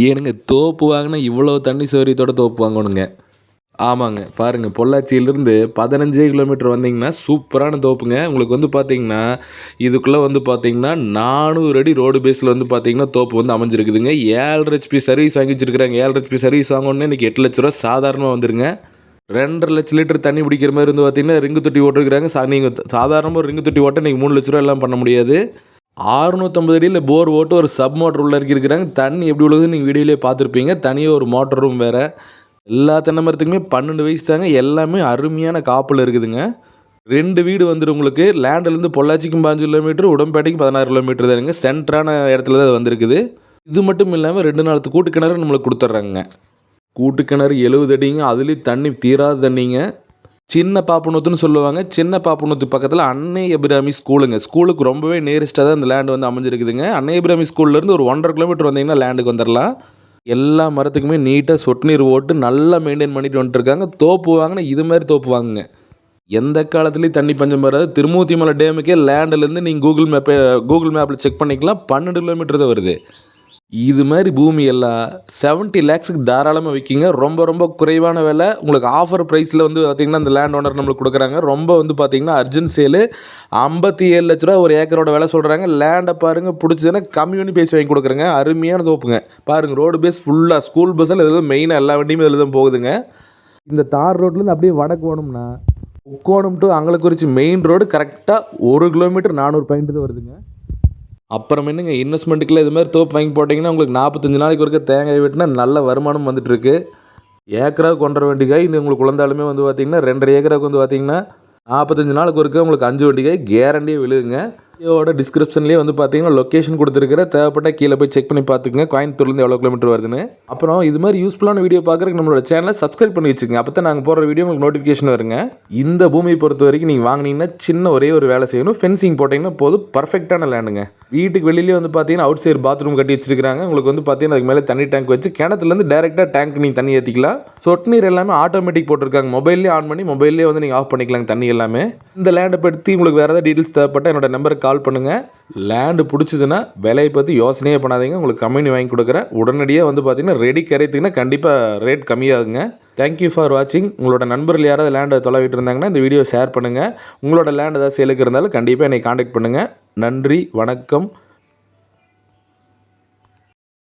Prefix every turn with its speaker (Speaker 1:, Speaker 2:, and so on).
Speaker 1: ஏனுங்க தோப்பு வாங்கினா இவ்வளோ தண்ணி சௌகரியத்தோட தோப்பு வாங்கணுங்க. ஆமாங்க. பாருங்க பொள்ளாச்சியிலிருந்து 15 கிலோமீட்டர் வந்தீங்கன்னா, சூப்பரான தோப்புங்க. உங்களுக்கு வந்து பார்த்தீங்கன்னா, இதுக்குள்ள வந்து பார்த்தீங்கன்னா, 400 அடி ரோடு பேஸ்ல வந்து பார்த்தீங்கன்னா, தோப்பு வந்து அமைஞ்சிருக்குதுங்க. 7 ஹெச்பி சர்வீஸ் வாங்கி வச்சிருக்காங்க. 7 ஹெச்பி சர்வீஸ் வாங்கணும்னா இன்னைக்கு 8 லட்ச ரூவா சாதாரணமா வந்துருங்க. 2.5 லட்சம் லிட்டர் தண்ணி பிடிக்கிற மாரி வந்து பார்த்தீங்கன்னா, ரிங்கு தொட்டி போட்டுருக்காங்க. நீங்க சாதாரணமா ஒரு ரிங்கு தொட்டி ஓட்ட இன்னைக்கு 3 லட்ச ரூவா எல்லாம் பண்ண முடியாது. 650 அடியில போர் ஓட்டு ஒரு சப் மோட்டர் உள்ள இறக்கியிருக்கிறாங்க. தண்ணி எப்படி விழுகுதுன்னு நீங்க வீடியோலயே பார்த்துருப்பீங்க. தனியா ஒரு மோட்டர் ரூம் வேற. எல்லா தென்னை மரத்துக்குமே 12 வயசு தாங்க. எல்லாமே அருமையான காப்புல இருக்குதுங்க. 2 வீடு வந்துரும் உங்களுக்கு. லேண்ட்லேருந்து பொள்ளாச்சிக்கும் 15 கிலோமீட்டர், உடம்பேட்டைக்கு 16 கிலோமீட்டர் தானுங்க. சென்டரான இடத்துல தான் வந்திருக்குது. இது மட்டும் இல்லாமல் 2 நாளத்து கூட்டு கிணறு நம்மளுக்கு கொடுத்துட்றாங்க. கூட்டு கிணறு 70 அடிங்க. அதுலேயும் தண்ணி தீராத தண்ணிங்க. சின்ன பாப்பனூத்துன்னு சொல்லுவாங்க. சின்ன பாப்பனூத்து பக்கத்தில் அன்னை அபிராமி ஸ்கூலுங்க. ஸ்கூலுக்கு ரொம்பவே நியரஸ்ட்டாக தான் இந்த லேண்ட் வந்து அமைஞ்சிருக்குதுங்க. அன்னை அபிராமி ஸ்கூல்லேருந்து ஒரு 1.5 கிலோமீட்டர் வந்தீங்கன்னா லேண்டுக்கு வந்துடலாம். எல்லா மரத்துக்குமே நீட்டாக சொட்டு நீர் ஓட்டு நல்லா மெயின்டைன் பண்ணிட்டு வந்துட்டுருக்காங்க. தோப்பு வாங்கினா இது மாதிரி தோப்பு வாங்குங்க. எந்த காலத்துலேயும் தண்ணி பஞ்சம் வராது. திருமூர்த்தி மலை டேமுக்கே லேண்ட்லேருந்து நீங்கள் கூகுள் மேப்பில் செக் பண்ணிக்கலாம். 12 கிலோமீட்டர் தான் வருது. இது மாதிரி பூமி எல்லாம் 70 லேக்ஸுக்கு தாராளமாக விற்கிங்க. ரொம்ப ரொம்ப குறைவான விலை. உங்களுக்கு ஆஃபர் ப்ரைஸில் வந்து பார்த்திங்கன்னா இந்த லேண்ட் ஓனர் நம்மளுக்கு கொடுக்குறாங்க. ரொம்ப வந்து பார்த்திங்கன்னா அர்ஜென்ட் சேலு. 57 லட்ச ரூபா ஒரு ஏக்கரோட விலை சொல்கிறாங்க. லேண்டை பாருங்கள், பிடிச்சதுன்னா கம்மி பண்ணி பேசி வாங்கி கொடுக்குறேங்க. அருமையான தோப்புங்க. பாருங்கள் ரோடு பேஸ் ஃபுல்லாக ஸ்கூல் பஸ்ஸில் இதில் மெயினாக எல்லா வண்டியுமே இதில் தான் போகுதுங்க. இந்த தார் ரோட்லேருந்து அப்படியே வடக்கு போகணும்னா முக்கோணம் டு அங்கலக்குறிச்சி மெயின் ரோடு கரெக்டாக 1 கிலோமீட்டர் 400 பாயிண்ட் தான் வருதுங்க. அப்புறம் என்னங்க இன்வெஸ்ட்மெண்ட்டுக்குள்ள இது மாதிரி தோப்பு வாங்கி போட்டிங்கன்னா உங்களுக்கு 45 நாளைக்கு ஒருக்க தேங்காய் வெட்டினா நல்ல வருமானம் வந்துட்டுருக்கு. ஏக்கராவுக்கு 1.5 வண்டி காய் இன்னும் உங்களுக்கு குழந்தாலுமே வந்து பார்த்தீங்கன்னா 2.5 ஏக்கராவுக்கு வந்து பார்த்தீங்கன்னா 45 நாளுக்கு ஒருக்க உங்களுக்கு 5 வண்டி காய் கேரண்டியாக விழுதுங்க. வீடியோட டிஸ்கிரிப்ஷன்லேயே வந்து பார்த்தீங்கன்னா லொக்கேஷன் கொடுத்துருக்கிற, தேவைப்பட்டால் கீழே போய் செக் பண்ணி பார்த்துக்குங்க கோயம்புத்தூர்லேருந்து எவ்வளோ கிலோமீட்டர் வருதுன்னு. அப்புறம் இது மாதிரி யூஸ்ஃபுல்லான வீடியோ பார்க்குறதுக்கு நம்மளோட சேனலை சப்ஸ்கிரைப் பண்ணி வச்சுக்கோங்க. அப்போ தான் நாங்கள் போடுற வீடியோ உங்களுக்கு நோட்டிஃபிகேஷன் வருங்க. இந்த பூமியை பொறுத்த வரைக்கும் நீங்கள் வாங்கினீங்கன்னா சின்ன ஒரே ஒரு வேலை செய்யணும். ஃபென்சிங் போட்டிங்கன்னா போதும். பர்ஃபெக்டான லேண்டுங்க. வீட்டுக்கு வெளியிலேயே வந்து பார்த்தீங்கன்னா அவுட் சைடு பாத்ரூம் கட்டி வச்சிருக்காங்க. உங்களுக்கு வந்து பார்த்தீங்கன்னா அதுக்கு மேலே தண்ணி டேங்க் வச்சு கிணத்துலேருந்து டேரெக்டாக டேங்க் நீங்கள் தண்ணி ஏற்றிக்கலாம். சொட்டு நீர் எல்லாமே ஆட்டோமேட்டிக் போட்டிருக்காங்க. மொபைல்லேயே ஆன் பண்ணி மொபைல்லேயே வந்து நீங்கள் ஆஃப் பண்ணிக்கலாங்க தண்ணி எல்லாமே. இந்த லேண்டை பற்றி உங்களுக்கு வேறு ஏதாவது டீட்டெயில்ஸ் தேவைப்பட்டால் என்னோட நம்பருக்கு கால் பண்ணுங்கள். லேண்டு பிடிச்சதுன்னா விலையை பற்றி யோசனையே பண்ணாதீங்க. உங்களுக்கு கம்பெனி வாங்கி கொடுக்குறேன். உடனடியாக வந்து பார்த்தீங்கன்னா ரெடி கரைத்திங்கன்னா கண்டிப்பாக ரேட் கம்மியாகுங்க. தேங்க்யூ ஃபார் வாட்சிங். உங்களோட நண்பர்கள் யாராவது லேண்டை தொலைவிட்டு இருந்தாங்கன்னா இந்த வீடியோ ஷேர் பண்ணுங்கள். உங்களோட லேண்ட் ஏதாவது சேலுக்கு இருந்தாலும் கண்டிப்பாக என்னை காண்டாக்ட் பண்ணுங்கள். நன்றி, வணக்கம்.